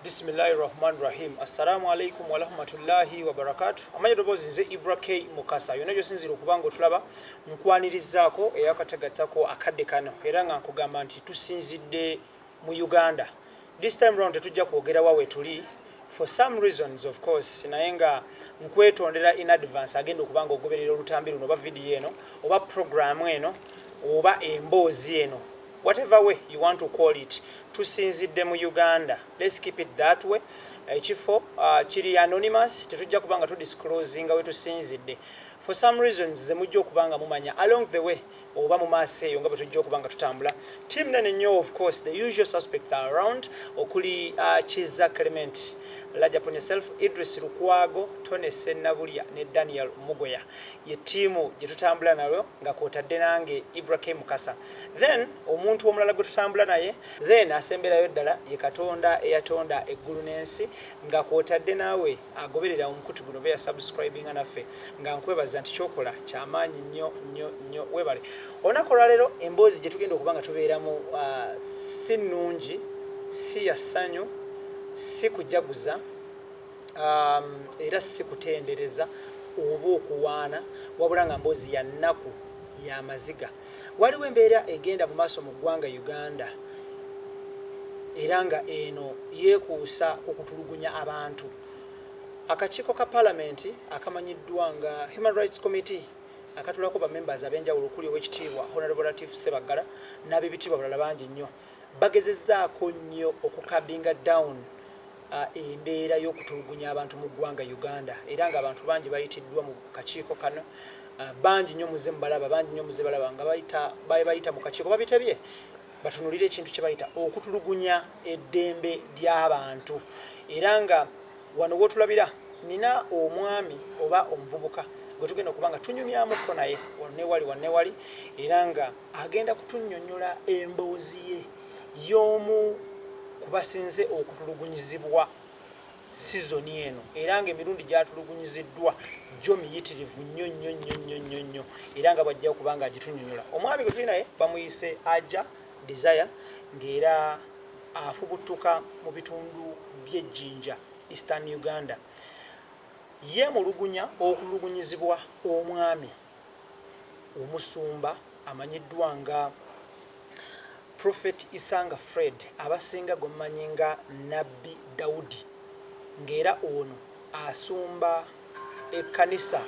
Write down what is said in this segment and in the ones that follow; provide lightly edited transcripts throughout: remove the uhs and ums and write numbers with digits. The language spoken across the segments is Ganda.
Bismillahirrahmanirrahim. Assalamu alaikum wa rahmatullahi wa barakatuh. Amanya dobozi nze IBRAH Mukasa. Yonna gyosinzira okubanga otulaba nkwanirizaako eyakatagattako akadde kano era nga nkugamba nti tusinzidde mu Uganda. This time round tetujja kwogera wawe tuli for some reasons of course, naye nga nkwetondera in advance agenda okubanga ogoberera olutambi luno oba video eno oba program eno oba emboozi eno, whatever way you want to call it. Tusinzidde mu Uganda. Let's keep it that way. Ekifo kiri anonymous, tetujja kubanga tudisclosinga we tusinzidde. For some reasons ze mujja okubanga mumanya along the way oba mu maaso eyo nga bwe tujja okubanga tutambula. Team nene nnyo, of course the usual suspects are around. Okuli Chiza Clement, Laja upon yourself, Idris Lukwago, Tone Senabulya ne Daniel Mugoya. Ye tiimu gye tutambula nayo nga kwotadde nange IBRAH Mukasa. Then omuntu omulala gwe tutambula naye then asemberayo ddala ye Katonda eyatonda eggulu n'ensi nga kwotadde naawe agoberera omukutu guno be ya subscribinga naffe nga nkwebaza nti kyokola kyamaanyi nnyo webale. Olunaku olwaleero emboozi gye tugenda okubanga tubeeramu si nnungi, si ya ssanyu, si kujaguza, era si kutendereza oba okuwaana, wabula nga mboozi ya nnaku ya maziga. Waliwo embeera egenda mu maaso mu ggwanga Uganda era nga eno yeekuusa okutulugunya abantu. Akakiiko ka Parliament akamanyiddwa nga Human Rights Committee akatulako ba members ab'enjawulo okuli Oweekitiibwa Honorable Latif Ssebaggala n'ab'ebitiibwa balala bangi nnyo bagezezzaako nnyo okukabinga down embeera y'okutulugunya abantu mu ggwanga Uganda era nga abantu bangi bayitiddwa mu kakiiko kano. Bangi nnyo muze mubalaba, bangi nnyo muze balaba nga bayita mu kakiiko babitebye batunulire ekintu kye bayita okutulugunya eddembe ly'abantu. Era nga wano wotulabira nina omwami oba omuvubuka gwe tugenda okubanga tunyumyamuko naye wanne wali era nga agenda kutunnyonnyola emboozi ye y'omu kubasinze okutulugunyizibwa sizoni eno era nga emirundi gyatulugunyiziddwa gyo miyitirivu nnyo era nga bwajja okubanga agitunnyonnyola. Omwami gwe tuli naye bamuyise Ajja Desire ng'era afubutuka mu bitundu by'ejjinja Eastern Uganda. Ye mulugunya okulugunyizibwa omwami omusumba amanyiddwa nga Prophet Isanga Fred abasinga gomanyi nga Nabbi Daudi ng'era ono asumba ekkanisa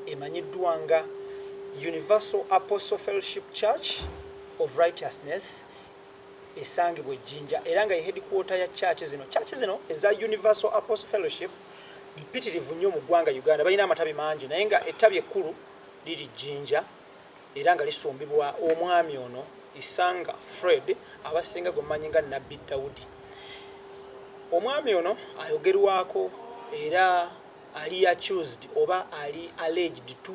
emanyiddwa nga Universal Apostle Fellowship Church of Righteousness esangibwa ejjinja era nga ye headquarter ya church zino eza Universal Apostle Fellowship mpitirivu nnyo mu ggwanga Uganda, balina amatabi mangi naye nga ettabi ekkulu liri jjinja era nga lisumbibwa omwami ono Isanga Fred abasinga gomanyi nga Nabbi Daudi. Omwami ono ayogerwako era ali accused oba ali alleged to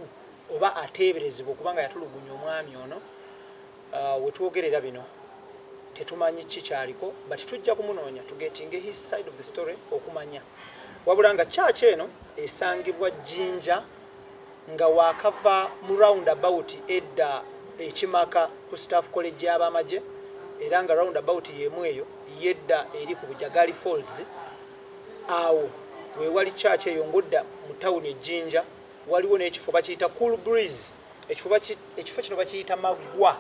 oba ateeberezebwa okubanga yatulugunya omwami ono. Wetwogerera bino tetumanyi kikyaliko but tujja kumunoonya tugetinge his side of the story okumanya. Wabula nga church eno esangibwa jjinja nga wakava mu roundabout edda ekimaka ku staff college y'abamaje era nga roundabout yemu eyo yedda eri ku Bujagali Falls. Awo we wali church eyo ngodda mu town ejjinja waliwo n'ekifo bakiyita Cool Breeze. Ekifo kino bakiyita Magwa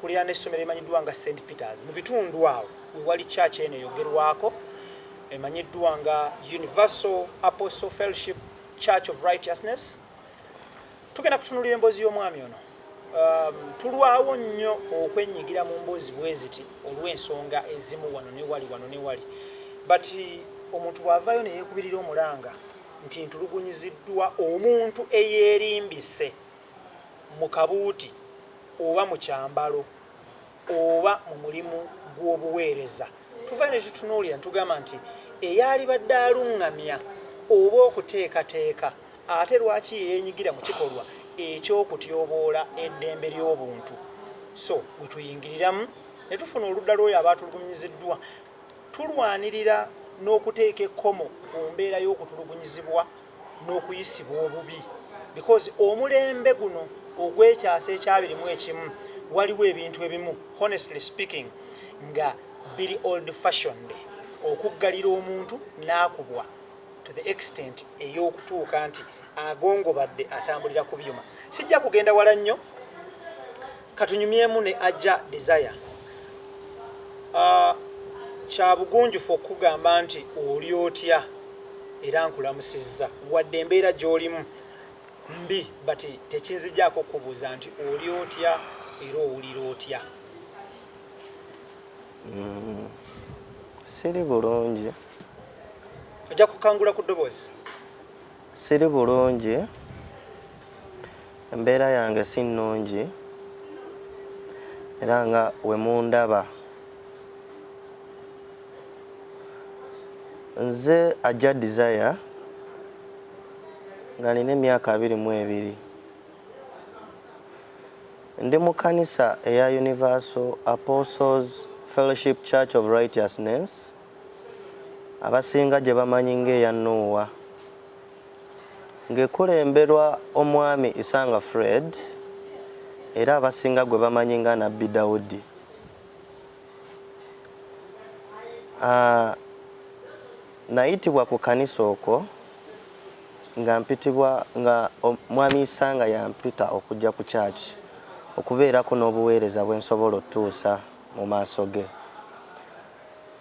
kulira n'essomero emanyiddwa nga St. Peters. Mu bitundu awo we wali church eno eyogerwako emanyiddwa nga Universal Apostle Fellowship Church of Righteousness. Tugenda kutunulira emboozi y'omwami ono. Tulwawo nnyo okwenyigira mu mboozi bweziti olw'ensonga ezimu wano ne wali but omuntu bw'avaayo ne yeekubirira omulanga nti ntulugunyiziddwa omuntu eyeerimbise mu kabuuti oba mu kyambalo oba mu mulimu gw'obuweereza. Tuvayo ne tutunuulira ntugamba nti eyali badde aluŋŋamya oba okuteekateeka ate lwaki yeenyigira mu kikolwa ekyokutyoboola eddembe ly'obuntu. So bwe tuyingiriramu ne tufuna oludda lw'oyo abaatulugunyiziddwa tulwanirira n'okuteeka ekkomo ku mbeera y'okutulugunyizibwa n'okuyisibwa obubi because omulembe guno ogw'ekyasa ekyabirimu ekimu waliwo ebintu ebimu honestly speaking nga biri old fashioned okuggalira omuntu n'akubwa to the extent ey'okutuuka nti agongobadde atambulira ku byuma. Sijja kugenda wala nnyo, katunyumyemu ne ajja desire. Kya bugunjufu okugamba nti oli otya era nkulamusizza wadde embeera gy'olimu mbi, bati tekinzijjaako kubuuza nti oli otya era owulira otya. Siri bulungi. Ojja kukangula ku ddoboozi. Siri bulungi, embeera yange si nnungi era nga we mundaba nze ajja desire nga nina emyaka 22. Ndi mu kanisa eya Universal Apostles Fellowship Church of Righteousness, abasinga gye bamanyi ng'eya Noah, ng'ekulemberwa omwami Isanga Fred era abasinga gwe bamanyi nga Nabbi Daudi. Nayitibwa ku kanisa okwo nga mpitibwa nga omwami Isanga yampita okujja ku church okubeerako n'obuweereza bwe nsobola otuusa mu maaso ge.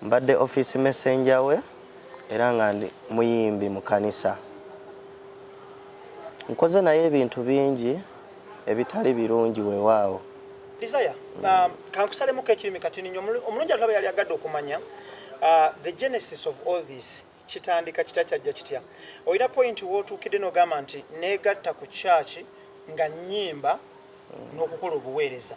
Mbadde office messenger we era nga ndi muyimbi mu kanisa. Nkoze naye ebintu bingi ebitali birungi weewaawo. Desire, kankusalemu ekirimi kati ninyo omulungi atulaba yali agadde okumanya the genesis of all this. Kitandika kitachajja kitya. Oyina point w'otuukidde n'ogamba nti neegatta ku church nga nnyimba n'okukola obuweereza.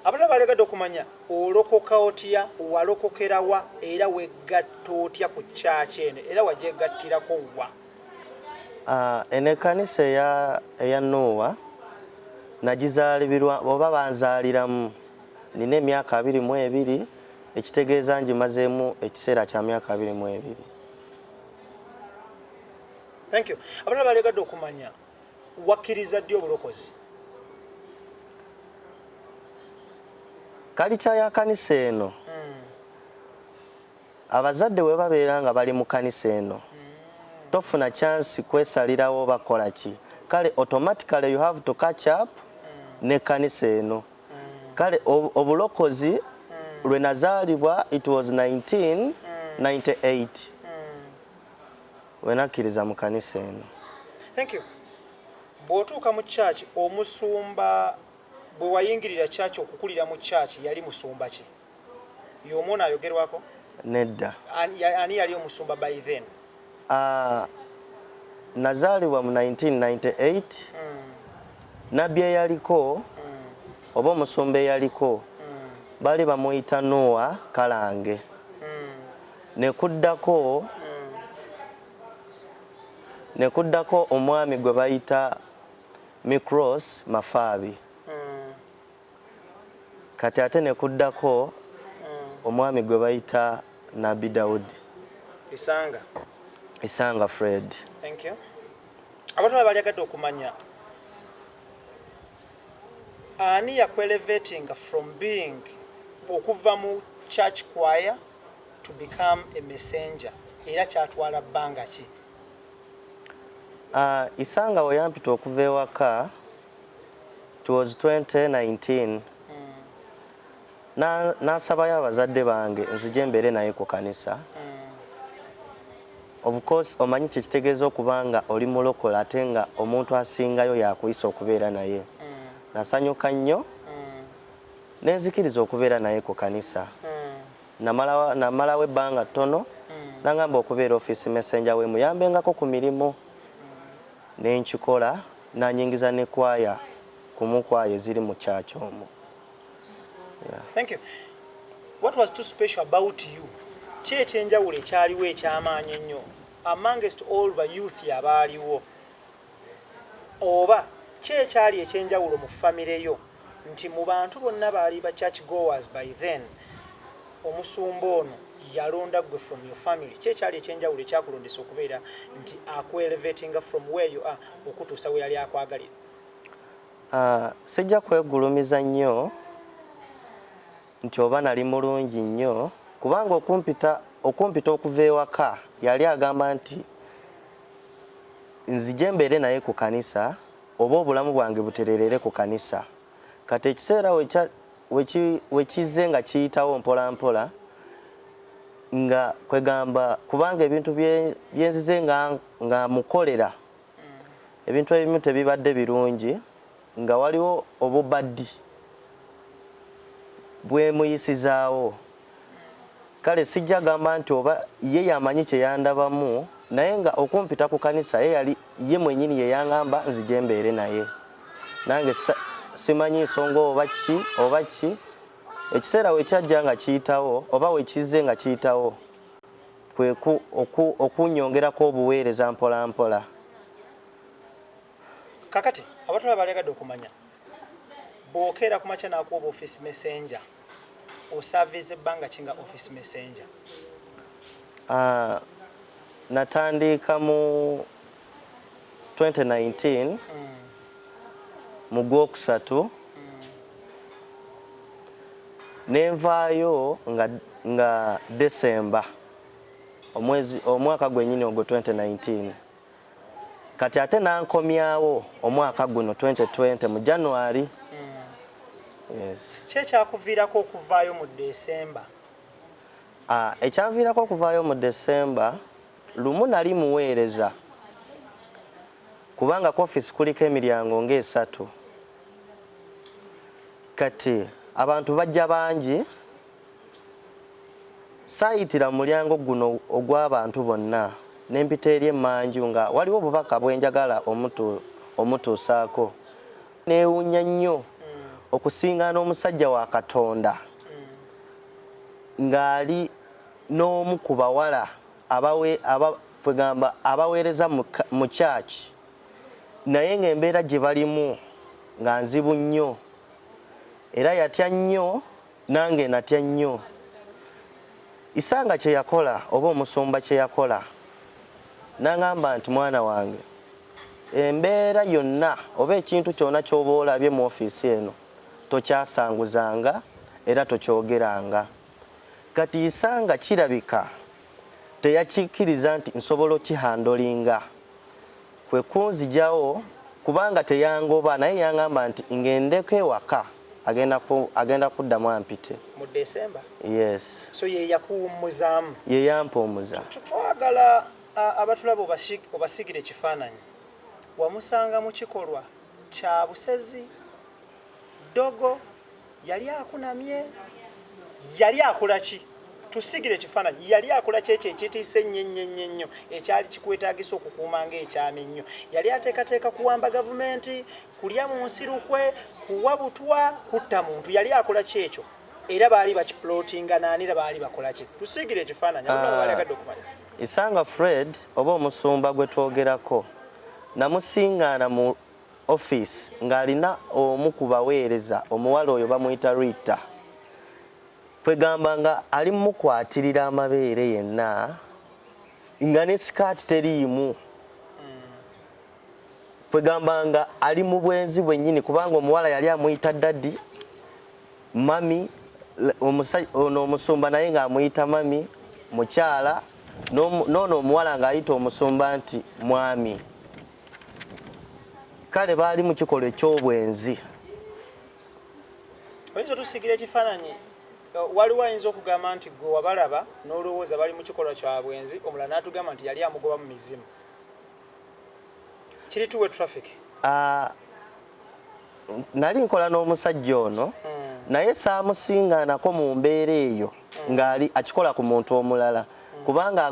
Abalala balegadde okumanya olokoka otya, walokokera wa era wegatta otya ku church eno era wagyegattirako wa? Ene kanisa eya Noah nagizaalibirwa oba banzaaliramu nina emyaka 22, ekitegeeza ngimazeemu ekiseera kya myaka 22. Thank you. Abalala balegadde okumanya wakkiriza ddi obulokozi? Kalicha ya kanisa eno abazadde we babeera nga bali mu kanisa eno tofuna chance kwesalirawo bakola ki, kale automatically you have to catch up ne kanisa eno. Kale obulokozi lwe nazaalibwa it was 1998 we nakkiriza mu kanisa eno. Thank you. Bw'otuuka mu church omusumba bwe wayingirira church okukulira mu church yali musumba ki? Y'omwana ayogerwako? Nedda. Ani yali omusumba by then? Nazaalibwa mu 1998 nabbi eyaliko oba omusumba eyaliko bali bamuyita Noah Kalange. Nekuddako omwami gwe bayita Mikros Mafaabi. Kati ate nekuddako omwami gwe bayita Nabbi Daudi. Isanga Fred. Thank you. Abantu baliagadde okumanya ani yakwelevating from being okuva mu church choir to become a messenger era kyatwala bbanga ki? Isanga we yampita okuva ewaka it was 2019. Nasabayo abazadde bange nzije mbeere naye ku kanisa. Of course omanyi kitegeeza okubanga oli mulokole ate nga omuntu asingayo yakuyisa okubeera naye. Nasanyuka nnyo nenzikiriza okubeera naye ku kanisa. Namalawo ebbanga ttono nangamba okubeera office messenger we muyambengako ku mirimu nenkikola nanyingiza ne kwaya kumukwaya eziri mu church omwo. Yeah. Thank you. What was too special about you? Ki ekyenjawulo ekyaliwo ekyamaanyi ennyo amongst all the youth abaaliwo? Oba ki ekyali ekyenjawulo mu famire yo nti mu bantu bonna baali ba church goers by then omusumba ono yalonda gwe from your family? Ki ekyali ekyenjawulo ekyakulondesa okubeera nti akuelevatinga from where you are okutuusa we yali akwagalira? Sijja kwegulumiza nnyo nti oba nali mulungi nnyo kubanga okumpita okumpita okuva ewaka yali agamba nti nzije mbeere naye ku kanisa oba obulamu bwange butererere ku kanisa. Kati ekiseera wekize nga kiyitawo mpola mpola nga kwegamba kubanga ebintu byenzize nga mukolera ebintu ebimu tebibadde birungi nga waliwo obubaddi bwemuyisizaawo. Kale sijja gamba nti oba ye yamanyi kye yandabamu naye nga okumpita ku kanisa ye mwenyini ye yangamba nzije mbeere naye. Nange simanyi nsonga oba ki ekiseera wekyajja nga kiyitawo oba wekize nga kiyitawo kwe okunyongerako obuweereza mpola mpola. Kakati abatula balegadde okumanya bw'okeera ku makya n'akuba office messenger osavize ebbanga kinga office messenger? Natandika mu 2019 mu Gwokusatu nenvaayo nga December omwaka gwennyini ogwo 2019. Kati ate nankomyawo omwaka guno 2020 mu January. Yes. Kyekyakuviirako okuvaayo mu December? Ekyanviirako okuvaayo mu December lumu nali muweereza kubanga ku office kuliko emiryango ng'esatu. Kati abantu bajja bangi saayitira mu mulyango guno ogw'abantu bonna nempita eri emmanju nga waliwo obubaka bwenjagala omutuusaako. Neewunya nnyo okusingaana omusajja wa Katonda ng'ali n'omu ku bawala abaweereza mu church naye ng'embeera gye balimu nga nzibu nnyo era yatya nnyo nange natya nnyo. Isanga kye yakola oba omusumba kye yakola n'angamba nti mwana wange embeera yonna oba ekintu kyonna ky'oba olabye mu ofiisi eno tokyasanguzanga era tokyogeranga. Kati Isanga kirabika teyakikkiriza nti nsobola okihandolinga kwe kunzijawo kubanga teyangoba naye yangamba nti ngendeko ewaka agenda kuddamu ampite mu December. Yes. So ye yakuwummuzaamu? Ye yampumuza. Twagala abatulaba obasigire ekifaananyi. Wamusanga mu kikolwa kya busezi, dogo, yali akunamye, yali akola ki? Tusigire ekifaananyi, yali akola ki ekyo ekitiise nnyo ekyali kikwetaagisa okukuuma ng'ekyama ennyo? Yali ateekateeka kuwamba gavumenti, kulya mu nsirukwe, kuwa butwa, kutta muntu? Yali akola ki ekyo? Era baali bakipulootinga naani era baali bakola ki? Tusigire ekifaananyi abantu balegadde okumanya. Isanga Fred oba omusumba gwe twogerako namusingaana mu office ng'alina omu ku baweereza omuwala oyo bamuyita Rita kwegamba nga ali mukwatirira amabeere yenna nga ne sikaati teriimu kwegamba nga ali mu bwenzi bwennyini kubanga omuwala yali amuyita daddi mami ono omusumba naye ng'amuyita mami mukyala noono omuwala ng'ayita omusumba nti mwami. Kale baali mu kikolwa eky'obwenzi. Oyinza otusigira ekifaananyi waliwo ayinza okugamba nti gwe wabalaba n'olowooza bali mu kikolwa kya bwenzi omulala n'atugamba nti yali amugoba mu mizimu. Kiri tuwe traffic? Nali nkola n'omusajja ono naye saamusingaanako mu mbeera eyo ng'ali akikola ku muntu omulala kubanga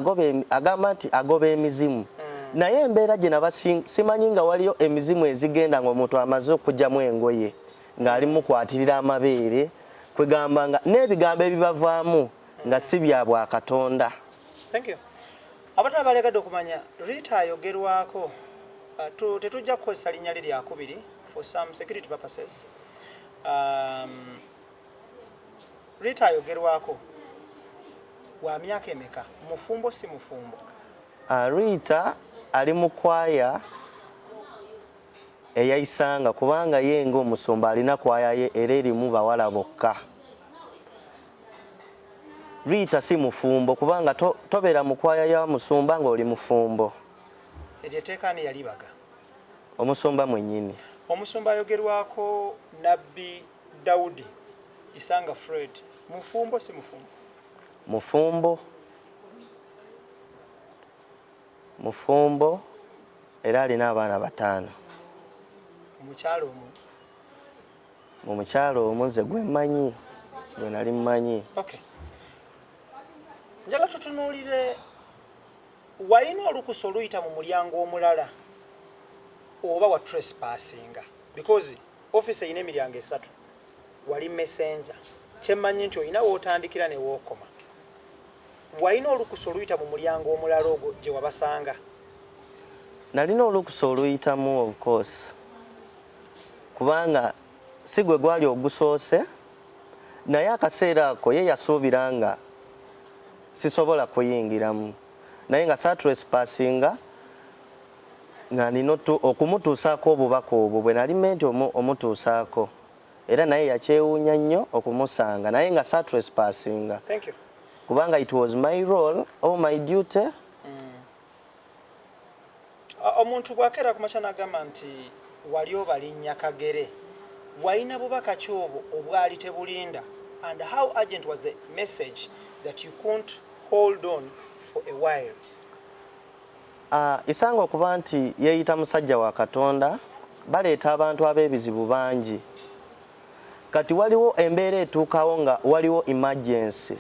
agamba nti agoba emizimu. Naye embeera gye naba simanyi nga waliyo emizimu ezigenda ng'omuntu amaze okugyamu engoye ng'ali mukwatirira amabeere kwegamba nga n'ebigambo ebibavaamu nga si bya bwa Katonda. Thank you. Abatala balegadde okumanya Rita ayogerwako tetujja kukozesa linnya lye lyakubiri for some security purposes. Rita ayogerwako wa myaka emeka? Mufumbo si mufumbo? Rita ali mu kwaya eya Isanga kubanga ye ng'omusumba alina kwaya ye era erimu bawala bokka. luyita si mufumbo kubanga tobeera mukwaya ya musumba ng'oli mufumbo. Eryo etteeka ani yalibaga? Omusumba mwennyini. Omusumba ayogerwako Nabbi Daudi Isanga Fred, mufumbo si mufumbo? Mufumbo. Mufumbo era alina abaana 5. Omukyalo omu? Mu mukyalo omu nze gwe mmanyi, gwe nali mmanyi. Okay. Njala tutunuulire, walina olukusa oluyita mu mulyango omulala oba wa trespassinga? Because office erina emiryango 3. Wali messenger. Kyemmanyi nti olina wootandikira ne wookoma. Walina olukusa oluyita mu mulyango omulala ogwo gye wabasanga? Nalina olukusa oluyitamu of course. Kubanga si gwe gwali ogusoose, naye akaseera ako ye yasuubira nga sisobola kuyingiramu. Naye nga satrespassinga nga nina okumutuusaako obubaka obwo bwe nali menti omutuusaako. Era naye yakyewuunya nnyo okumusanga naye nga satrespassinga. Thank you. Kubanga it was my role or my duty. Omuntu bw'akeera ku makya n'agamba nti wali obalinnya Kagere, walina bubaka ki obwo obwali tebulinda? And how urgent was the message that you couldn't hold on for a while? Isanga okuba nti yeeyita musajja wa Katonda, baleeta abantu ab'ebizibu bangi. Kati waliwo embeera etuukawo nga waliwo emergency.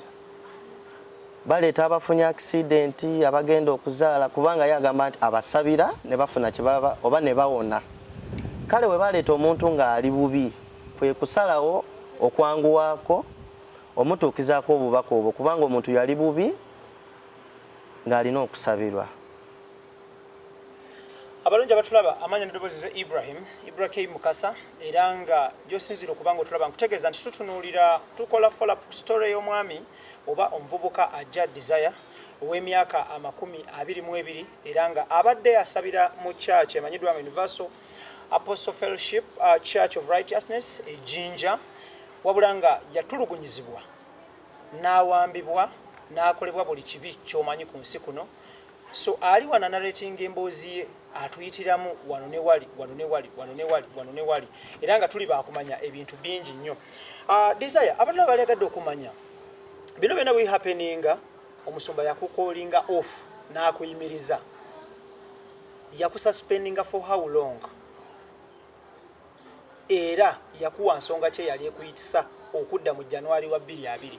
Baleeta abafunye accident, abagenda okuzaala, kubanga yagamba nti abasabira ne bafuna kibaba oba ne bawona. Kale we baleeta omuntu ng'ali bubi, kwe kusalawo okwanguwaako omutuukizaako obubaka obwo kubanga omuntu yali bubi ng'alina okusabirwa. Abalungi abatulaba, amannya n'eddoboozi nze IBRAH K. Mukasa, era nga gy'osinzira okuba ng'otulaba nkutegeeza nti tutunuulira tukola follow-up story y'omwami oba omuvubuka ajja Desire ow'emyaka 22 era nga abadde asabira mu church emanyiddwa nga Universal Apostle Fellowship Church of Righteousness ejjinja, wabula nga yatulugunyizibwa n'awambibwa n'akolebwa buli kibi ky'omanyi ku nsi kuno. So ali wana narrating emboozi ye atuyitiramu wano ne wali, wano ne wali, wano ne wali, wano ne wali, era nga tuli baakumanya ebintu bingi nnyo. Desire, abantu abalagadde okumanya bino byonna bwe happeninga, Omusumba yakukolinga off n'akuyimiriza, yakususpendinga for how long? Era yakuwa nsonga kye yali ekuyitisa okudda mu January wa 2020?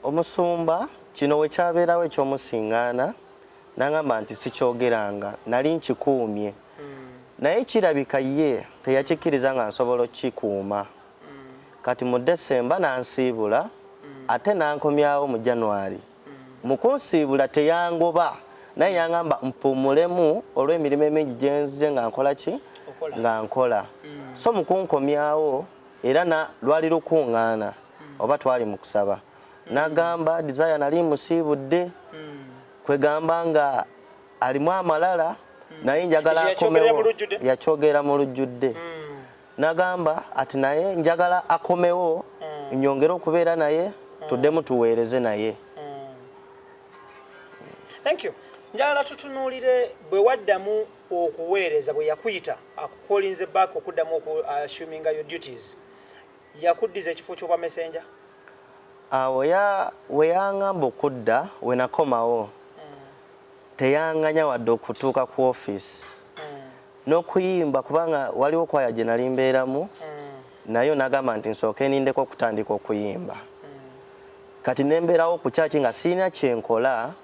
Omusumba kino we kyabeerawo ekyomusiŋŋaana n'agamba nti sikyogeranga, nali nkikuumye. Naye kirabika ye teyakikkiriza nga nsobola okukikuuma. Kati mu December nansiibula, ate nankomyawo mu January. Mu kunsiibula teyangoba, naye yangamba mpumulemu olw'emirimu emingi gye nzize nga nkola ki? Nga nkola. So mu kunkomyawo era lwali lukuŋŋaana oba twali mu kusaba. Nagamba Desire nali musiibudde, kwegamba nga alimu amalala naye njagala akomewo. Yakyogera mu lujjudde. Nagamba ati naye njagala akomewo nyongera okubeera naye tuddemu tuweereze naye. Thank you. Njagala tutunuulire bwe waddamu okuweereza bwe yakuyita akukolinze back okuddamu assuming your duties, yakuddiza ekifo ky'obwa messenger? We yaŋŋamba okudda we nakomawo teyaŋŋanya wadde okutuuka ku office n'okuyimba kubanga waliwo kwaya gye nali mbeeramu, nayo nagamba nti nsooke nindeko okutandika okuyimba. Kati nembeerawo ku kyaki nga sirina kyenkola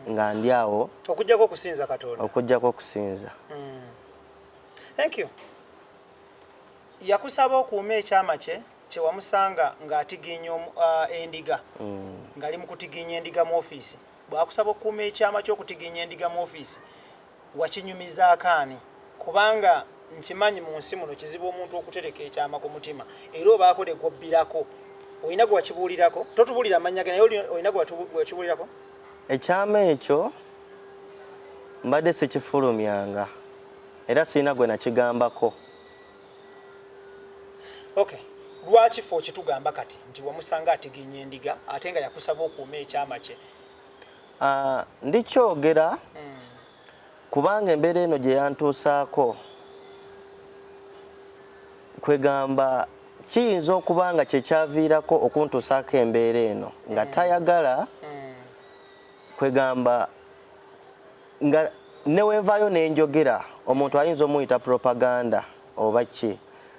nga ndi awo okujjako okusinza Katonda. Okujjako okusinza. Thank you. Yakusaba okuuma ekyama kye kyewamusanga ng'atiginya endiga, ng'ali mu kutiginya endiga mu ofiisi. Bw'akusaba okuuma ekyama ky'okutiginya endiga mu ofiisi, wakinyumizaako ani? Kubanga nkimanyi mu nsi muno kizibu omuntu okutereka ekyama ku mutima, era obaako ne gwobbirako. Olina gwe wakibuulirako? Totubuulira amannya ge, naye olina gwe wakibuulirako? Ekyama ekyo mbadde sikifulumyanga era sirina gwe nakigambako. Okay. lwaki fo kitugamba kati nti wamusanga ategenya endiga ate nga yakusaba okuuma ekyama kye? Ndikyogera kubanga embeera eno gye yantuusaako kwegamba kiyinza okuba nga kyekyaviirako okuntuusaako embeera eno nga tayagala kwegamba nga neweevaayo n'enjogera omuntu ayinza omuyita propaganda oba ki,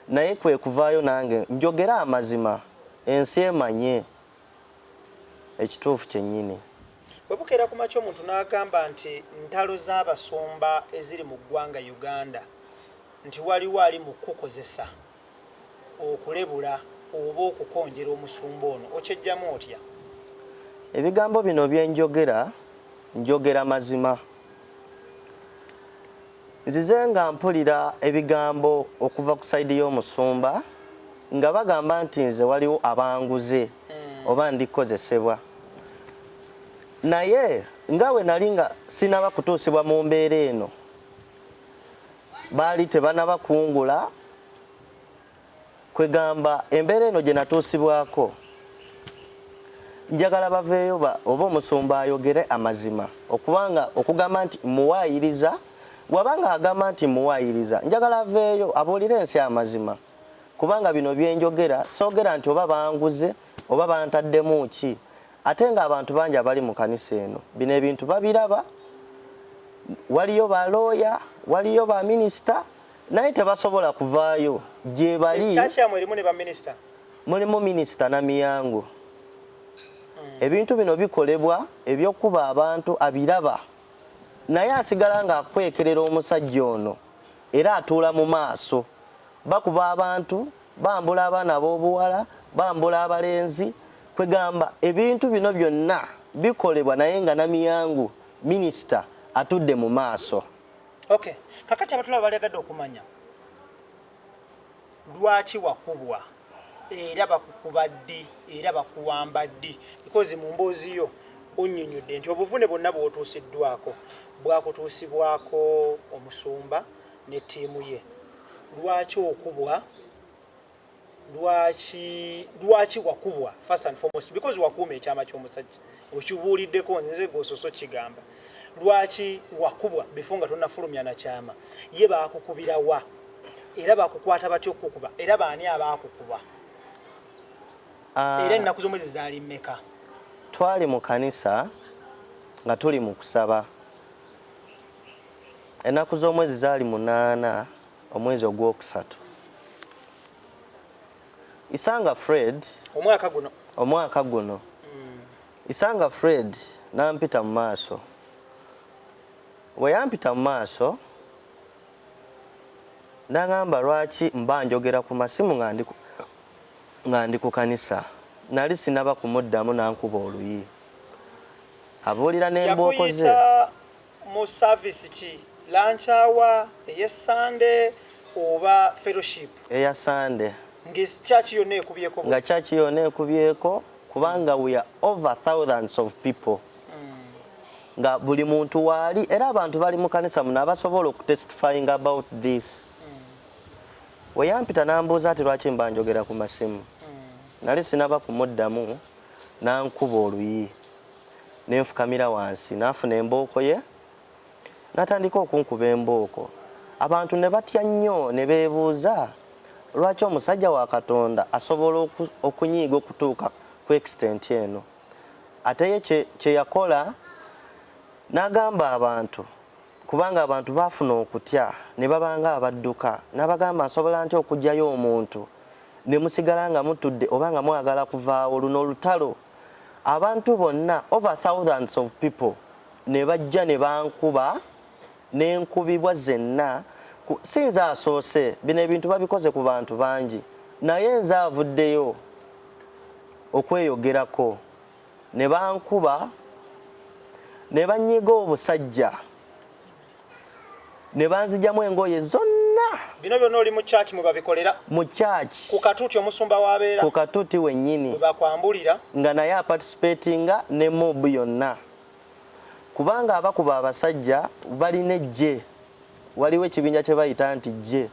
naye kwe kuvaayo nange njogera amazima ensi emanye ekituufu kyennyini. Bwe bukeera ku makya omuntu n'agamba nti ntalo z'abasumba eziri mu ggwanga Uganda nti waliwo ali mu kukozesa okulebula oba okukonjera omusumba ono, okyejjamu otya? Ebigambo bino byenjogera njogera mazima. Nzize nga mpulira ebigambo okuva ku sayidi y'omusumba nga bagamba nti nze waliwo abanguze oba ndikozesebwa, naye nga we nali nga sinaba kutuusibwa mu mbeera eno, baali tebanaba kungula, kwegamba embeera eno gye natuusibwako njagala baveeyo oba omusumba ayogere amazima, okubanga okugamba nti muwaayiriza, wabanga agamba nti muwaayiriza, njagala aveeyo abuulire ensi amazima, kubanga bino byenjogera soogera nti oba banguze oba bantaddemu ki, ate nga abantu bangi abali mu kanisa eno bino ebintu babiraba, waliyo balooya, waliyo ba minisita, naye tebasobola kuvaayo gye bali. Kyakyamu erimu ne ba minisita? Mulimu minisita na miyango. Ebintu bino bikolebwa ebyokuba abantu abiraba, naye asigala nga akwekerera omusajja ono era atuula mu maaso, bakuba abantu, bambula abaana b'obuwala, bambula abalenzi, kwegamba ebintu bino byonna bikolebwa naye nga na miyango minisita atudde mu maaso. Okay, kakati abatulaba balegadde okumanya lwaki wakubwa era bakukuba ddi era bakuwamba ddi, because mu mboozi yo onnyonnyodde nti obuvune bwonna bw'otuusiddwako bwakutuusibwako omusumba ne ttiimu ye. Lwaki okubwa? Lwaki wakubwa first and foremost? Because wakuuma ekyama ky'omusajja, okibuuliddeko nze gwososo kigamba. Lwaki wakubwa before nga tonnafulumya na kyama? Ye baakukubira wa? Era bakukwata batya okukuba? Era baani abaakukuba? Era ennaku z'omwezi zaali mmeka? Twali mu kanisa nga tuli mu kusaba. Ennaku z'omwezi zaali 8 omwezi ogwokusatu. Isanga Fred omwaka guno Isanga Fred nampita mu maaso. We yampita mu maaso n'agamba lwaki mba njogera ku masimu nga ndi ku kanisa. Nali sinaba kumuddamu nankuba oluyi. Abuulira n'embooko ze. Yakuyita mu service ki? Lunch hour, eye Sunday oba fellowship? Eya Sunday. Church yonna ekubyeko? Nga church yonna ekubyeko, kubanga we are over thousands of people. Nga buli muntu waali era abantu bali mu kanisa muno abasobola okutestifying about this. We yampita n'ambuuza ati lwaki mba njogera ku masimu. Nali sinaba kumuddamu nankuba oluyi. Nenfukamira wansi n'afuna embooko ye n'atandika okunkuba embooko. Abantu ne batya nnyo ne beebuuza lwaki omusajja wa Katonda asobola okunyiiga okutuuka ku extent eno. Ate ye kye yakola n'agamba abantu, kubanga abantu baafuna okutya ne babanga abadduka, n'abagamba nsobola nti okugyayo omuntu ne musigala nga mutudde oba nga mwagala kuvaawo luno olutalo. Abantu bonna over thousands of people ne bajja ne bankuba n'enkubibwa zenna. Sinza asoose, bino ebintu babikoze ku bantu bangi, naye nze avuddeyo okweyogerako. Ne bankuba ne banyiga obusajja ne banzijamu engoye zonna. Bino byonna oli mu church mwe babikolera? Mu church. Ku katuuti omusumba w'abeera? Ku katuuti wennyini. Bakwambulira? Nga naye aparticipatinga ne mob yonna. Kubanga abakuba abasajja balina ejje. Waliwo ekibinja kye bayita nti jje.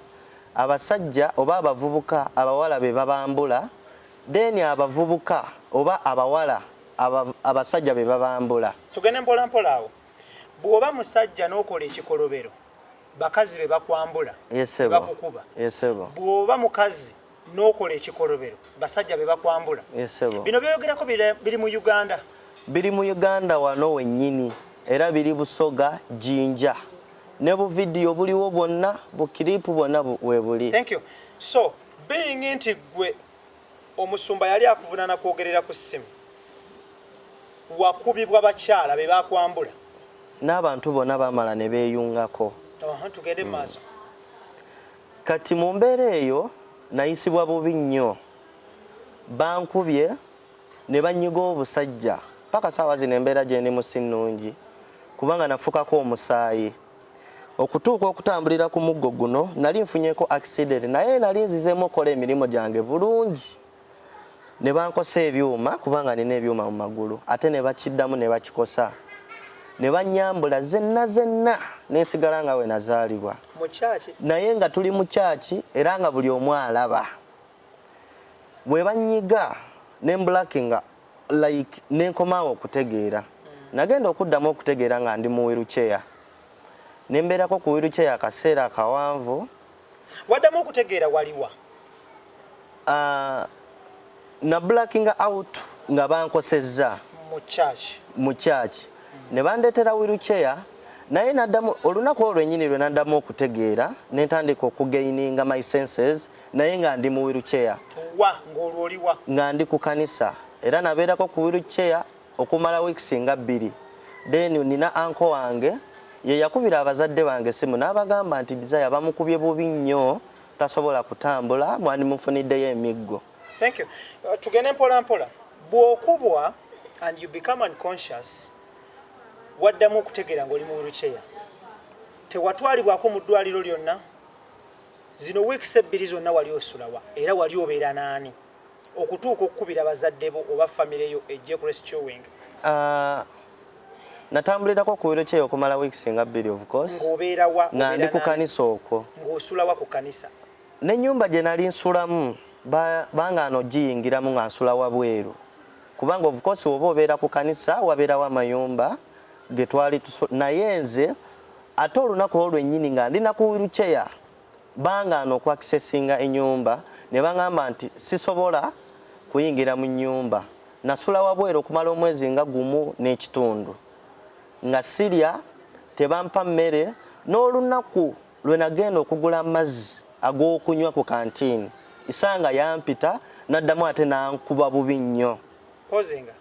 abasajja oba abavubuka abawala be babambula then abavubuka oba abawala abasajja be babambula. Tugende mpola mpola awo. Bw'oba musajja n'okola ekikolobero bakazi be bakwambula bakukuba. Yesebo. Bw'oba mukazi n'okola ekikolobero basajja be bakwambula. Yesebo. Bino byogerako biri mu Uganda. Biri mu Uganda wano wennyini era biri Busoga Jinja ne bu video buliwo bwonna bu clip bwonna webuli. Thank you. So being nti gwe Omusumba yali akuvunana kwogerera ku ssimu wakubibwa bakyala be bakwambula n'abantu bonna bamala ne beeyungako. Tugende maaso. Kati mu mbeera eyo nayisibwa bubi nnyo bankubye ne banyiga obusajja paka saawa zino embeera gye ndi mu si nnungi kubanga nafukako omusaayi okutuuka okutambulira ku muggo guno nali nfunyeko accident naye nali nzizeemu okola emirimu gyange bulungi ne bankosa ebyuma kubanga nina ebyuma mu magulu ate ne bakiddamu ne bakikosa ne banyambula zenna nesigala nga we nazaalibwa mu kyaki naye nga tuli mu kyaki era nga buli omu alaba bwe banyiga ne mbulakinga like nenkomaawo okutegeera nagenda okuddamu okutegeera nga ndi mu wheelchair nembeerako ku wheelchair akaseera akawanvu. Waddamu okutegeera waliwa na blacking out nga bankosezza mu church ne bandeetera wheelchair naye naddamu olunaku olwennyini lwe naddamu okutegeera ne ntandika okugaininga my senses naye nga ndi mu wheelchair ng'olwoliwa nga ndi ku kanisa era nabeerako ku wheelchair okumala weeks nga 2 then nina anko wange ye yakubira abazadde bange simu n'abagamba nti Desire bamukubye bubi nnyo tasobola kutambula mwandimufuniddeyo emiggo. Thank you. Tugende mpola mpola. Bw'okubwa and you become unconscious waddamu okutegeera ng'oli mu wheelchair tewatwalibwako mu ddwaliro lyonna zino weeks 2 zonna wali osulawa era wali obeera naani okutuuka okukubira bazadde bo oba famire yo ejje ku rescuing? Natambulirako ku wheelchair okumala weeks nga 2 of course ng'obeerawa nga ndi ku kanisa okwo ng'osulawa ku kanisa n'ennyumba gye nali nsulamu bangaano giyingiramu nga nsula wabweru kubanga of course oba obeera ku kanisa wabeerawo amayumba ge twali naye nze ate olunaku olwennyini nga ndina ku wheelchair bangaano okwakisesinga ennyumba ne baŋŋamba nti sisobola kuyingira mu nnyumba nasula wabweru okumala omwezi nga 1 n'ekitundu nga sirya tebampa mmere n'olunaku lwe nagenda okugula amazzi ag'okunywa ku kantini isanga yampita naddamu ate nankuba bubi nnyo. Pozinga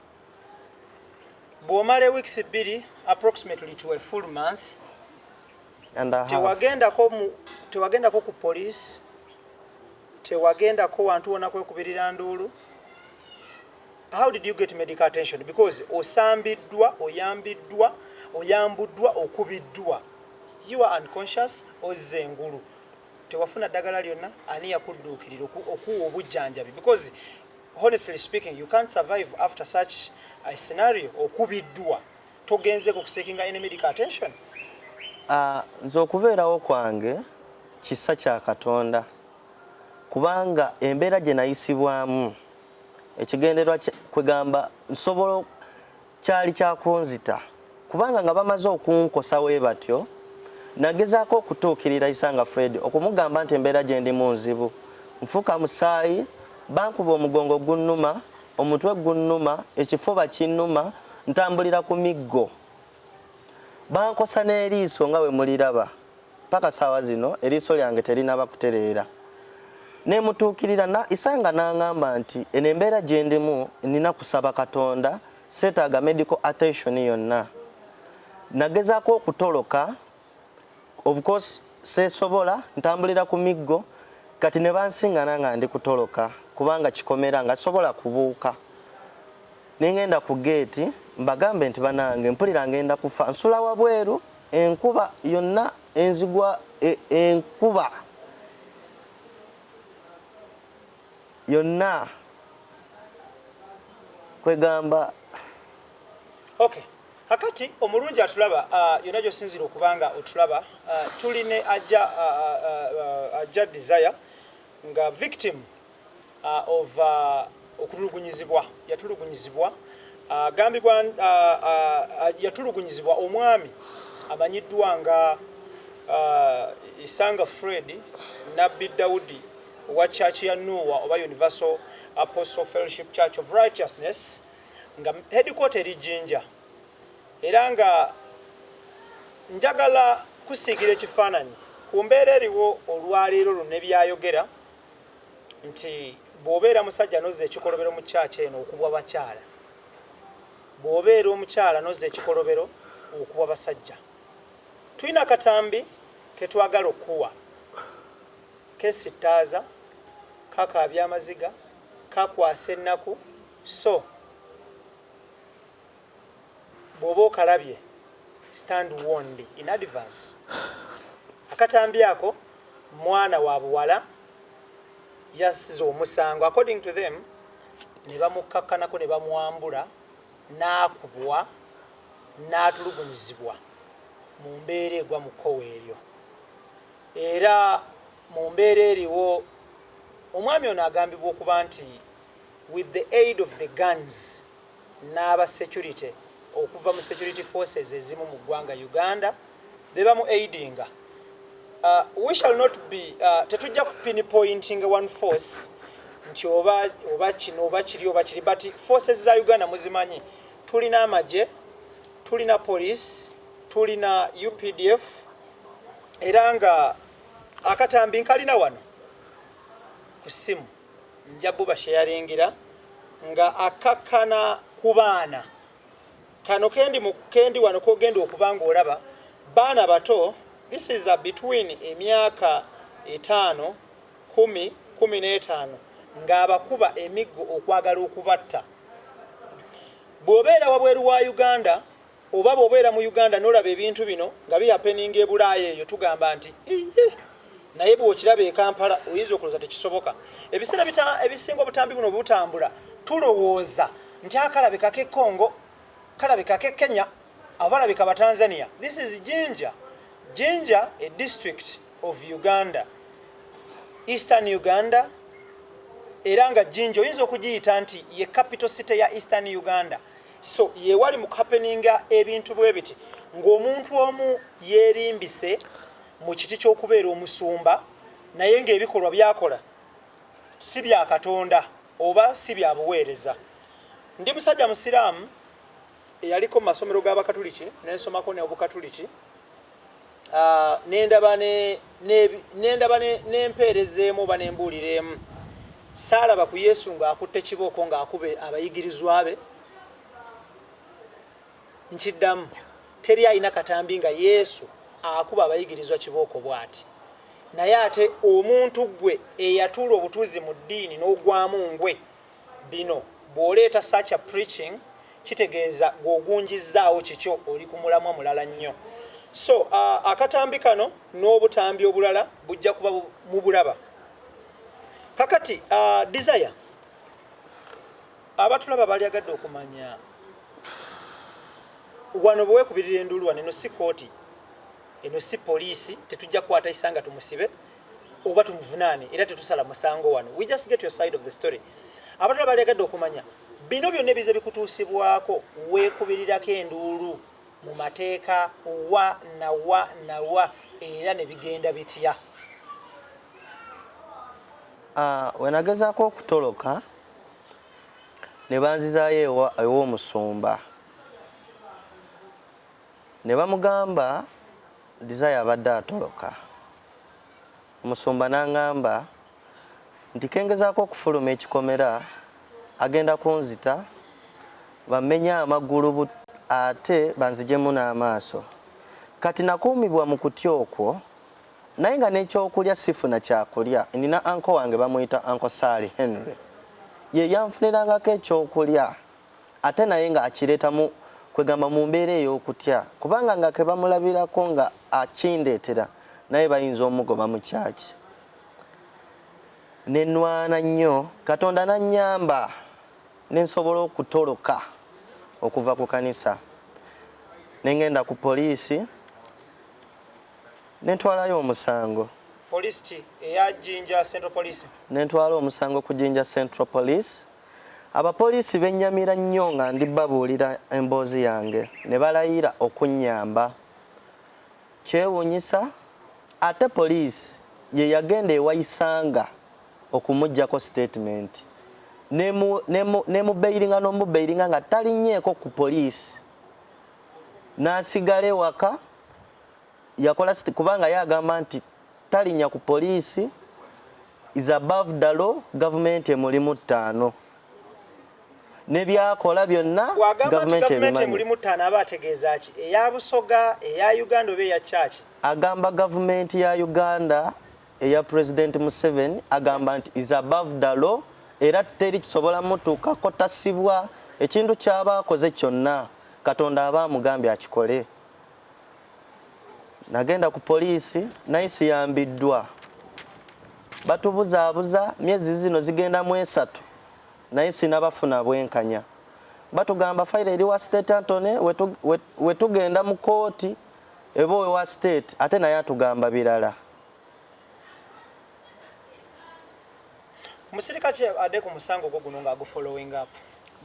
bw'omala weeks 2 approximately to a full month and a half tewagendako ku police tewagendako wantu wona kwekubirira nduulu. How did you get medical attention? Because osambiddwa oyambiddwa oyambuddwa okubiddwa you are unconscious ozze engulu tewafuna ddagala lyonna ani yakudduukirira okuwa obujjanjabi because honestly speaking you can't survive after such a scenario okubiddwa togenzeko kuseekinga any medical attention. Nze okubeerawo kwange kisa kya Katonda kubanga embeera gye nayisibwamu ekigendererwa kwegamba nsobola kyali kyakunzita kubanga nga bamaze okunkosa we batyo nagezaako okutuukirira Isanga Fred okumugamba nti embeera gye ndimu nzibu nfuuka musaayi bankuba omugongo gunnuma omutwe gunnuma ekifuba kinnuma ntambulira ku miggo bankosa n'eriiso nga bwe muliraba paka saawa zino eriiso lyange terinaba kutereera nemutuukirira Isanga n'aŋŋamba nti eno embeera gye ndimu nina kusaba Katonda seetaaga medical attention yonna nagezaako okutoloka of course seesobola ntambulira ku miggo kati ne bansiŋŋana nga ndi kutoloka kubanga kikomera nga sobola kubuuka nengenda ku geeti mbagambe nti banange mpulira ngenda kufa nsula wabweru enkuba yonna enzigwa enkuba yonna kwegamba. Okay, Hakati omulungi atulaba yonna gy'osinzira okubanga otulaba tuline ajja desire nga victim of okutulugunyizibwa yatulugunyizibwa gambibwa yatulugunyizibwa omwami amanyiddwa nga Isanga Fred Nabbi Daudi owa church ya Noah oba Universal Apostle Fellowship Church of Righteousness nga headquarter eri Jinja era nga njagala kusiigira ekifaananyi ku mbeera eriwo olwaleero luno byayogera nti bw'obeera musajja nozza ekikolobero mu church eno okubwa bakyala bw'obeera omukyala nozza ekikolobero okubwa basajja tulina akatambi ketwagala okuwa kesittaaza kakaabya amaziga kakwasa ennaku so bw'oba okalabye stand warned in advance akatambi ako mwana wa buwala yasize omusango according to them ne bamukakkanako ne bamwambula n'akubwa n'atulugunyizibwa mu mbeera egwa mu kkowe eryo era mu mbeera eriwo omwami ono agambibwa okuba nti with the aid of the guns n'aba security okuva mu security forces ezimu mu ggwanga Uganda beba mu aidinga we shall not be tetujja ku pinpointing one force nti oba kino oba kiri oba kiri but forces za Uganda muzimanyi tulina amagye tulina police tulina UPDF era nga akatambi nkalina wano ku ssimu njabuba sharingira nga akakkana ku baana kano kendi wano kogenda okubanga olaba baana bato this is between emyaka 5 10 15 ng'abakuba emiggo okwagala okubatta bw'obeera wabweru wa Uganda oba bw'obeera mu Uganda n'olaba ebintu bino nga bihappeninga ebulaaya eyo tugamba nti naye bw'okiraba e Kampala oyinza okulooza tekisoboka ebiseera ebisinga obutambi buno butambula tulowooza nti akalabika k'e Congo kalabika k'e Kenya abalabika ba Tanzania. This is Jinja a district of Uganda, Eastern Uganda era nga Jinja oyinza okugiyita nti ye capital city ya Eastern Uganda. So ye wali mu happeninga ebintu bwe biti ng'omuntu omu yeerimbise mu kiti ky'okubeera omusumba naye ng'ebikolwa byakola si bya Katonda oba si bya buweereza. Ndi musajja musiraamu eyaliko mu masomero g'Abakatuliki n'ensomako ne Obukatuliki nendaba n'empeerezeemu oba n'embuulireemu saalaba ku Yesu ng'akutte kibooko ng'akube abayigirizwa be nkiddamu teri alina katambi nga Yesu akuba abayigirizwa kibooko bw'ati naye ate omuntu gwe eyatuula obutuuzi mu ddiini n'ogwamu ngwe bino bw'oleeta such a preaching kitegeeza gw'ogunjizzaawo kikyo oli ku mulamwa mulala nnyo. So akatambi kano n'obutambi obulala bujja kuba mu bulaba kakati desire abatulaba balyagadde okumanya wano bwe kubirira endulu wano eno si kooti eno si poliisi tetujja kukwata isanga tumusibe oba tumuvunaane era tetusala musango wano we just get your side of the story abatulaba balyagadde okumanya bino byonna ebize bikutuusibwako weekubirirako enduulu mu mateeka wa era ne bigenda bitya. Wenagezaako okutoloka ne banzizaayo ew'Omusumba ne bamugamba Desire abadde atoloka. Omusumba n'angamba nti kengezaako okufuluma ekikomera agenda kunzita bamenya amagulu ate banzijemu n'amaaso kati nakuumibwa mu kutya okwo naye nga n'ekyokulya sifuna kyakulya. Nina anko wange bamuyita Uncle Sally Henry ye yanfunirangako ekyokulya ate naye nga akireeta mu kwegamba mu mbeera ey'okutya kubanga nga ke bamulabirako nga akindeetera naye bayinza omugoba mu kyaki. Nenwana nnyo Katonda nannyamba nensobola okutoloka okuva ku kanisa nengenda ku poliisi nentwalayo omusango. Police eya Jinja Central Police. Nentwala omusango ku Jinja Central Police. Abapoliisi bennyamira nnyo nga ndibabuulira emboozi yange ne balayira okunnyamba. Kyewuunyisa ate poliisi ye yagenda ewayisanga okumuggyako statement ne mubeiringa n'omubeiringa nga talinnyeeko ku poliisi n'asigala ewaka yakola kubanga yagamba nti talinnya ku poliisi is above the law, gavumenti emulimu 5 ne byakola byonna gavumenti emulimu 5 aba ategeeza ki eya Busoga eya Uganda oba eya Church agamba gavumenti ya Uganda eya President Museveni agamba nti is above the law era teri kisobola mutuuka kotasibwa ekintu kyaba akoze kyonna Katonda aba amugambye akikole. Nagenda ku poliisi naisi yambiddwa batubuzaabuza myezi zino zigenda mu 3 naisi nabafuna bwenkanya batugamba file eri wa state attorney wetugenda mu kooti ebo wa state ate naye atugamba birala. Omusirikale ade ku musango gwo guno nga agu following up.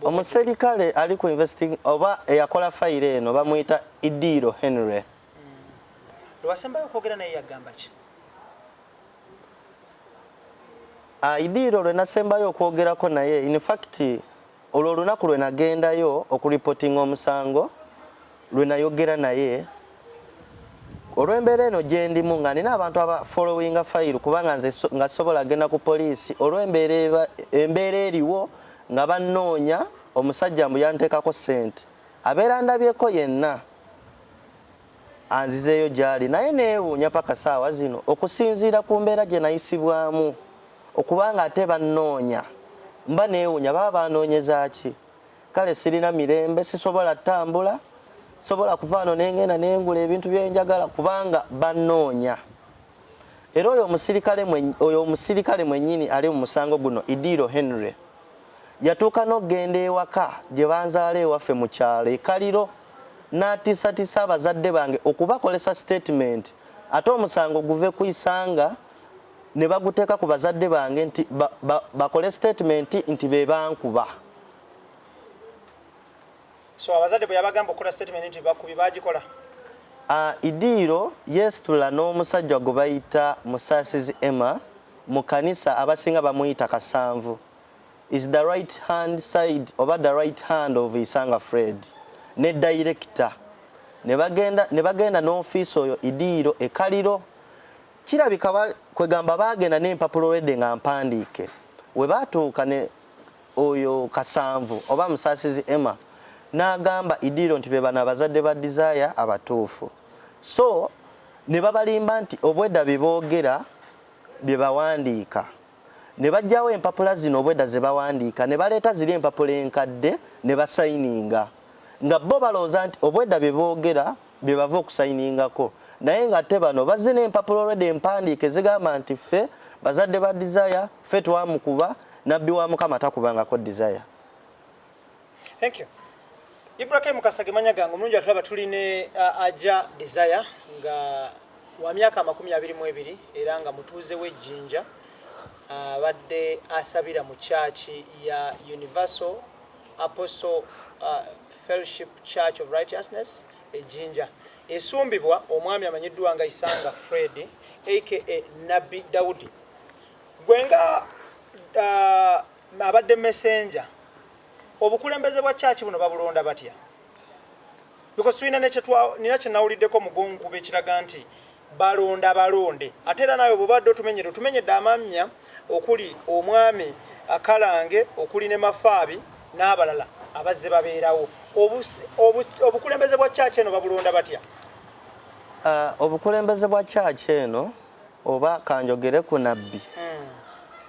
Omusirikale ali ku investing oba eyakola file eno bamuyita Idiro Henry. Lwasembayo kwogera naye yagamba ki? Idiro lwe nasembayo okwogerako naye in fact olwo olunaku lwe nagendayo okuripotinga omusango lwe nayogera naye olw'embeera eno gye ndimu nga nina abantu aba following file kubanga nze nga sobola agenda ku poliisi olw'embeera eriwo nga bannoonya omusajja mbu yanteekako ssente abeera ndabyeko yenna anzizeeyo gyali naye neewuunya paka saawa zino okusinziira ku mbeera gye nayisibwamu okubanga ate bannoonya mba neewuunya baba banoonyeza ki kale sirina mirembe sisobola ttambula sobola kuvaano nengenda nengula ebintu byenjagala kubanga bannoonya. Era oyo omusirikale mwennyini ali mu musango guno Idiro Henry yatuuka n'okgenda ewaka gye banzaala ewaffe mu kyalo ekaliro n'atiisatiisa abazadde bange okubakolesa statement ate omusango guve kuyisanga ne baguteeka ku bazadde bange nti bakole statement nti be bankuba. So abazadde bwe yabagamba okukola statement nti bakubi bagikola? Idiro yesitula n'omusajja gwe bayita Musaasizi Emma mu kanisa abasinga bamuyita Kasanvu is the right hand side oba the right hand of Isanga Fred ne director ne bagenda n'ofiisi oyo Idiro ekaliro kirabika kwegamba bagenda n'empapulo wedde nga mpandiike we batuuka ne oyo Kasanvu oba Musaasizi Emma n'agamba Idiro nti be bano abazadde ba Desire abatuufu so ne babalimba nti obwedda bye boogera bye bawandiika ne bajjawo empapula zino obwedda ze bawandiika ne baleeta ziri empapula enkadde ne basayininga nga bo balowooza nti obwedda bye boogera bye bava okusayiningako naye nga ate bano bazze n'empapula olwedde empandiike zigamba nti ffe bazadde ba Desire ffe twamukuba nabbi wa Mukama takubangako Desire. Thank you. IBRAH Mukasa gemanya gangu mulungi atulaba tuline aja Desire nga wa myaka 22 era nga mutuuze w'Ejjinja badde asabira mu church ya Universal Apostle Fellowship Church of Righteousness Ejjinja esumbibwa omwami amanyiddwa nga Isanga Fred aka Nabi Daudi gwenga abadde messenger obukulembeze bwa church buno babulonda batya because tuina nina kye nawuliddeko mugongo bekiraga nti balonde ate era nawe bubadde tumenyedde amamya okuli omwami akalange okuli ne mafaabi n'abalala abazze babeerawo obukulembeze bwa church eno babulonda batya? Obukulembeze bwa church eno oba kanjogere ku nabbi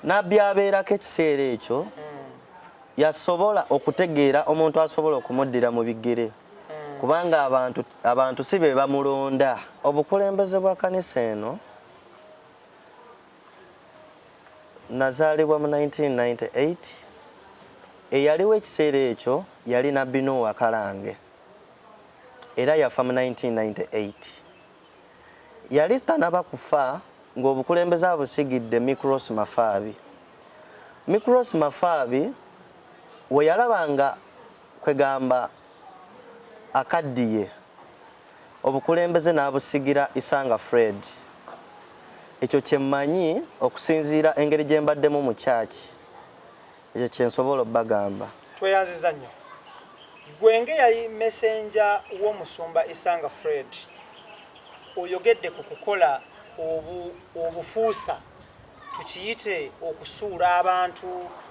nabbi abeerako ekiseera ekyo yasobola okutegeera omuntu asobola okumuddira mu bigere kubanga abantu si be bamulonda. Obukulembeze bwa kanisa eno nazaalibwa mu 1998 eyaliwo ekiseera ekyo yali nabbi Noah Kalange era yafa mu 1998. Yali tanaba kufa ng'obukulembeze abusigidde Micros Mafaabi. Micros Mafaabi we yalabanga kwegamba akaddiye obukulembeze n'abusigira Isanga Fred. Ekyo kyemmanyi okusinziira engeri gye mbaddemu mu kyaki. Ekyo kye nsobola obbagamba. Tweyanziza nnyo. Gwenge yali messenger w'Omusumba Isanga Fred. Oyogedde ku kukola obufuusa tukiyite okusuula abantu,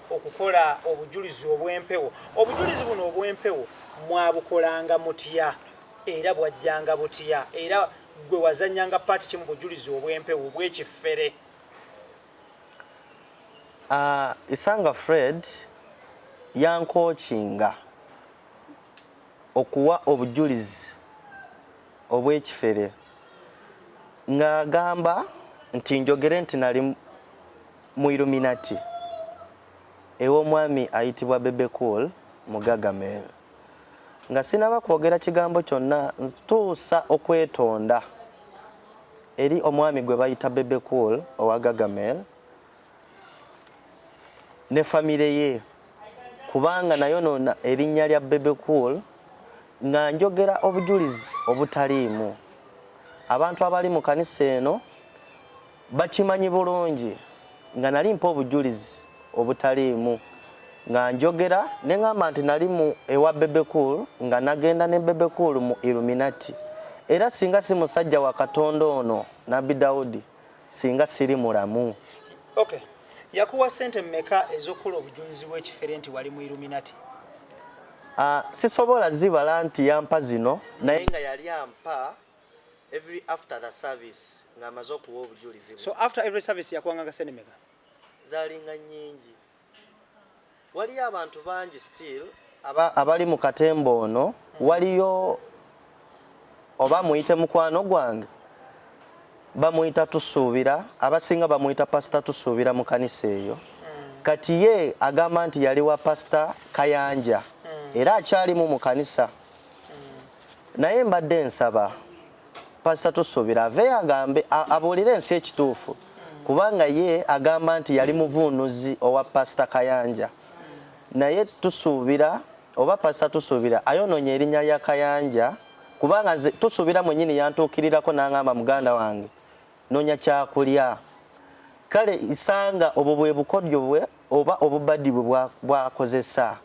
okukola obujulizi obw'empewo. Obujulizi buno obw'empewo mwabukolanga mutya era bwajjanga butya era gwe wazannyanga paati ki mu bujulizi obw'empewo obw'ekifere? Isanga Fred yankookinga okuwa obujulizi obw'ekifere ng'agamba nti njogere nti nali mu Illuminati ew'omwami ayitibwa Bebe Cool mu Gagamel. Nga sinaba kwogera kigambo kyonna ntuusa okwetonda eri omwami gwe bayita Bebe Cool owa Gagamel ne famire ye, kubanga nayo nona erinnya lya Bebe Cool nga njogera obujulizi obutaliimu. Abantu abali mu kanisa eno bakimanyi bulungi nga nali mpa obujulizi obutaliimu nga njogera ne ngamba nti nali mu ewa Bebe Cool nga nagenda ne Bebe Cool mu Illuminati era singa si musajja wa Katonda ono Nabbi Daudi singa siri mulamu. Okay. Yakuwa sente mmeka ez'okukola obujulizi bw'ekifere nti wali mu Illuminati? Sisobola zibala nti yampa zino naye nga yali ampa every after the service nga amaze okuwa obujulizi. So after every service yakuwanga sente mmeka? Zalinga nnyingi. Waliyo abantu bangi still abali mu katembo ono, waliyo oba muyite mukwano gwange bamuyita Tusuubira, abasinga bamuyita Pastor Tusuubira mu kanisa eyo. Kati ye agamba nti yali wa Pastor Kayanja era akyalimu mu kanisa. Naye mbadde nsaba Pastor Tusuubira ave agambe abuulire ensi ekituufu kubanga ye agamba nti yali muvuunuzi owa Pastor Kayanja. Naye Tusuubira oba Pastor Tusuubira ayonoonye erinnya lya Kayanja kubanga nze Tusuubira mwennyini yantuukirirako n'angamba muganda wange noonya kyakulya. Kale Isanga obwo bwe bukodyo bwe oba obubaddi bwe bwakozesa.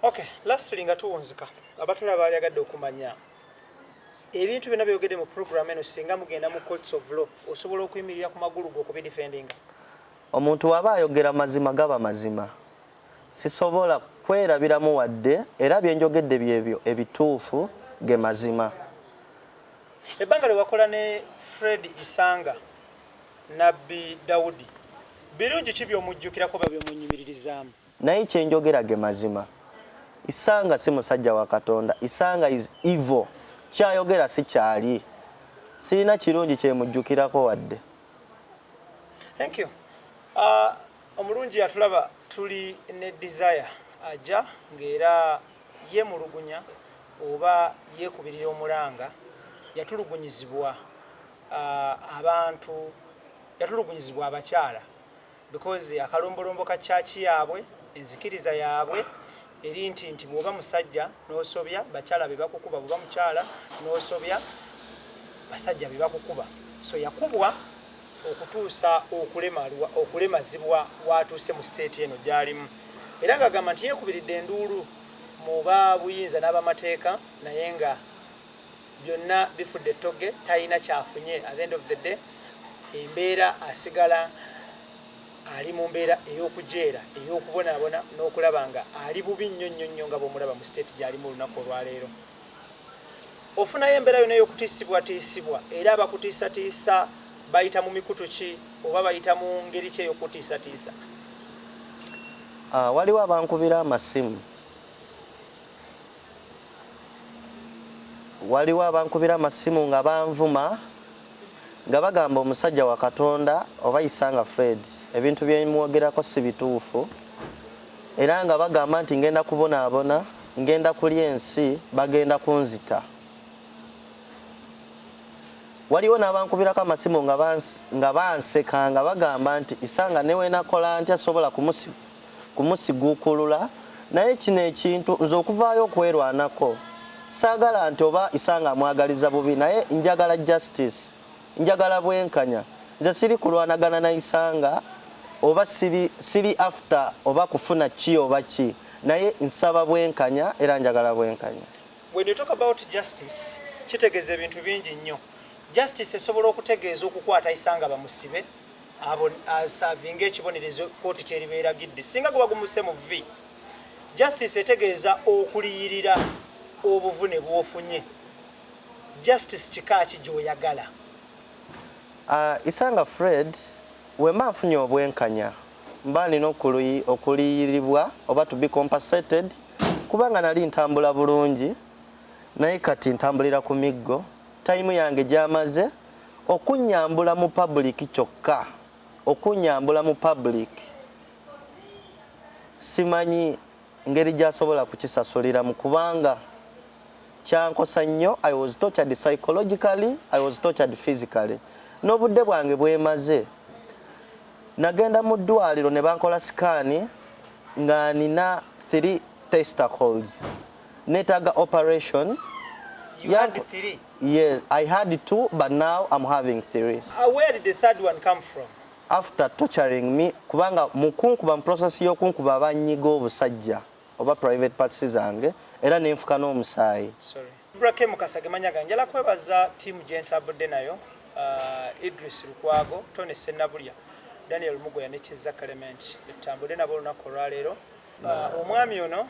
Okay, lastly nga tuwunzika abatulaba baali agadde okumanya ebintu byonna byogedde mu program eno singa mugenda mu courts of law osobola okuyimirira ku magulu go okubidefendinga? Omuntu waba ayogera mazima gaba mazima. Sisobola kwerabiramu wadde era byenjogedde byebyo ebituufu ge mazima. Ebbanga lye wakola ne Fred Isanga Nabbi Daudi birungi ki by'omujjukirako ba byemunnyimirizaamu? Naye kyenjogera ge mazima. Isanga si musajja wa Katonda. Isanga is evil. Kyayogera si kyali. Sirina kirungi kyemujjukirako wadde. Thank you. Omulungi atulaba tuli ne Desire ajja ng'era yemulugunya oba yeekubirira omulanga yatulugunyizibwa abantu yatulugunyizibwa abakyala because akalombolombo ka church yaabwe enzikiriza yaabwe eri nti bw'oba musajja n'osobya bakyala be bakukuba, bw'oba mukyala n'osobya basajja be bakukuba. So yakubwa okutuusa okulemazibwa watuuse mu state eno gy'alimu era ng'agamba nti yeekubiridde enduulu muba buyinza n'abamateeka naye nga byonna bifudde ettogge talina kyafunye. At the end of the day embeera asigala ali mu mbeera ey'okujeera ey'okubonaabona n'okulaba nga ali bubi nnyo nnyo nnyo nga bw'omulaba mu state gy'alimu olunaku olwaleero. Ofunayo embeera yonna ey'okutiisibwatiisibwa era abakutiisatiisa bayita mu mikutu ki oba bayita mu ngeri ki ey'okutiisatiisa? Waliwo abankubira amasimu. Waliwo abankubira amasimu nga banvuma nga bagamba omusajja wa Katonda oba Isanga Fred ebintu byemwogerako si bituufu era nga bagamba nti ngenda kubonaabona ngenda kuli ensi bagenda kunzita. Waliwo n'abankubirako amasimu nga banseka nga bagamba nti Isanga newe nakola ntya sobola kumusiguukulula, naye kino ekintu nze okuvaayo okwerwanako saagala nti oba Isanga amwagaliza bubi, naye njagala justice, njagala bwenkanya. Nze siri kulwanagana na Isanga oba siri after oba kufuna ki oba ki, naye nsaba bwenkanya era njagala bwenkanya. When you talk about justice, kitegeeza ebintu bingi nnyo. Justice esobola okutegeeza okukwata Isanga bamusibe asavinga ekibonerezo kooti kyeribeeragidde singa guba gumuse mu V. Justice etegeeza okuliyirira obuvune bw'ofunye. Justice kika ki gy'oyagala? Isanga Fred, wemba nfunye obwenkanya mba nina okuliyiriribwa oba to be compensated kubanga nali ntambula bulungi naye kati ntambulira ku miggo. Time yange gyamaze okunyambula mu public kyokka, okunyambula mu public. Simanyi ngeri gyasobola kukisasulira mu kubanga kyankosa nnyo. I was tortured psychologically, I was tortured physically. N'obudde bwange bwemaze nagenda mu ddwaliro ne bankola sikaani nga nina 3 testicles. Netaga operation. You had 3? Yes, I had 2, but now I'm having 3. Where did the third one come from? After torturing me, kubanga mukunkuba process y'okunkuba abanyiga obusajja oba private parts zange era nenfuka n'omusaayi. Sorry. IBRAH Mukasage manyaga njala kwebaza team gyentabudde nayo, Idris Lukwago, Tony Senabulya, Daniel Mugoya ne Kizza Clement etambudde nabo lunaku olwaleero. Omwami ono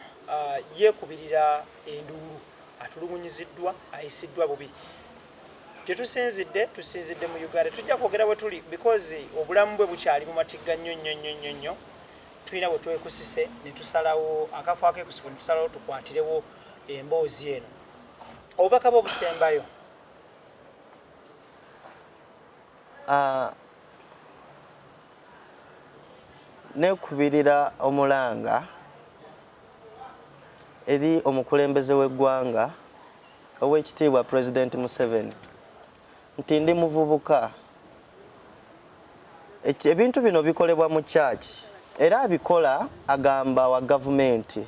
yeekubirira enduulu atulugunyiziddwa ayisiddwa bubi. Tusinzidde mu Uganda tujja kwogera bwe tuli because obulamu bwe bukyali mu matigga nnyo. Tulina bwe twekusise ne tusalawo akafo akekusifu ne tusalawo tukwatirewo emboozi eno. Obubaka bwe busembayo. Nekubirira omulanga eri omukulembeze w'eggwanga ow'ekitiibwa President Museveni nti ndi muvubuka. Ebintu bino bikolebwa mu church era abikola agamba wa gavumenti,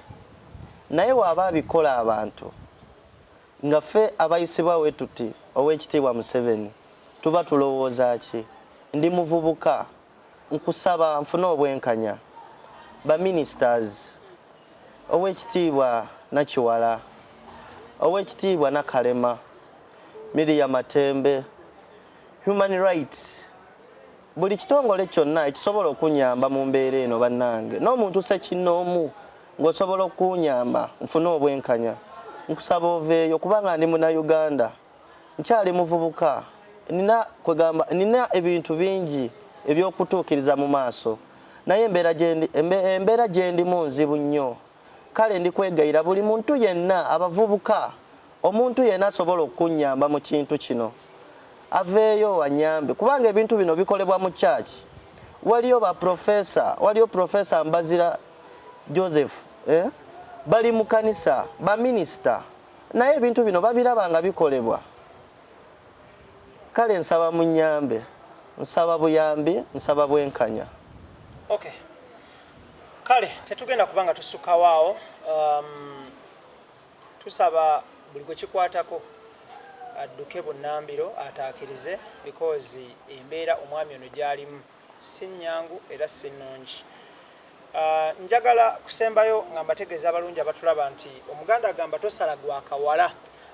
naye waaba abikola abantu nga ffe abayisibwa we tuti ow'ekitiibwa Museveni tuba tulowooza ki? Ndi muvubuka nkusaba nfune obwenkanya ba ministers ow'ekitiibwa Nakiwala, ow'ekitiibwa Nakalema, Miriam Matembe, Human Rights, buli kitongole kyonna ekisobola okunyamba mu mbeera eno bannange n'omuntu sekinnoomu ng'osobola okunyamba nfune obwenkanya nkusaba oveeyo kubanga ndi Munnayuganda, nkyali muvubuka, nina ebintu bingi ebyokutuukiriza mu maaso naye embeera gye ndimu nzibu nnyo. Kale ndi kwegayira buli muntu yenna abavubuka omuntu yenna asobola okunyamba mu kintu kino aveeyo anyambe kubanga ebintu bino bikolebwa mu church. Waliyo Professor Mbazira Joseph bali mu kanisa ba minister naye ebintu bino babiraba nga bikolebwa. Kale nsaba munyambe, nsaba buyambi, nsaba bwenkanya. Okay. Kale tetugenda kubanga tusukawaawo, tusaba buli gwe kikwatako adduke bunnambiro ataakirize because embeera omwami ono gy'alimu si nnyangu era si nnungi. Njagala kusembayo nga mbategeeza abalungi abatulaba nti Omuganda agamba tosala gwa kawala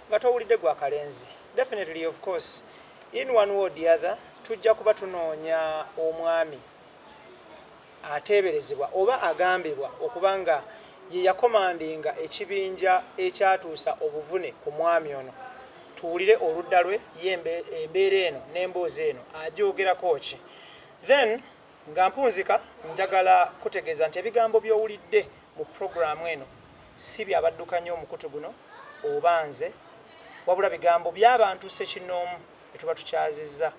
nga towulidde gwa kalenzi. Definitely, of course, in one way or the other tujja kuba tunoonya omwami ateeberezebwa oba agambibwa okubanga ye yakomandinga ekibinja ekyatuusa obuvune ku mwami ono. Tuwulire oludda lwe embeera eno n'emboozi eno agyogerako ki. Then nga mpunzika njagala kutegeeza nti ebigambo by'owulidde mu programu eno si byabaddukanya omukutu guno oba nze, wabula bigambo by'abantu sekinnoomu etuba tukyazizza.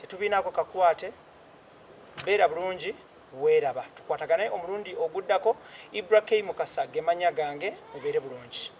Tetubiinaako kakwate, beera bulungi, weeraba tukwatagane omulundi oguddako IBRAH Mukasa gemanya gange mubeere bulungi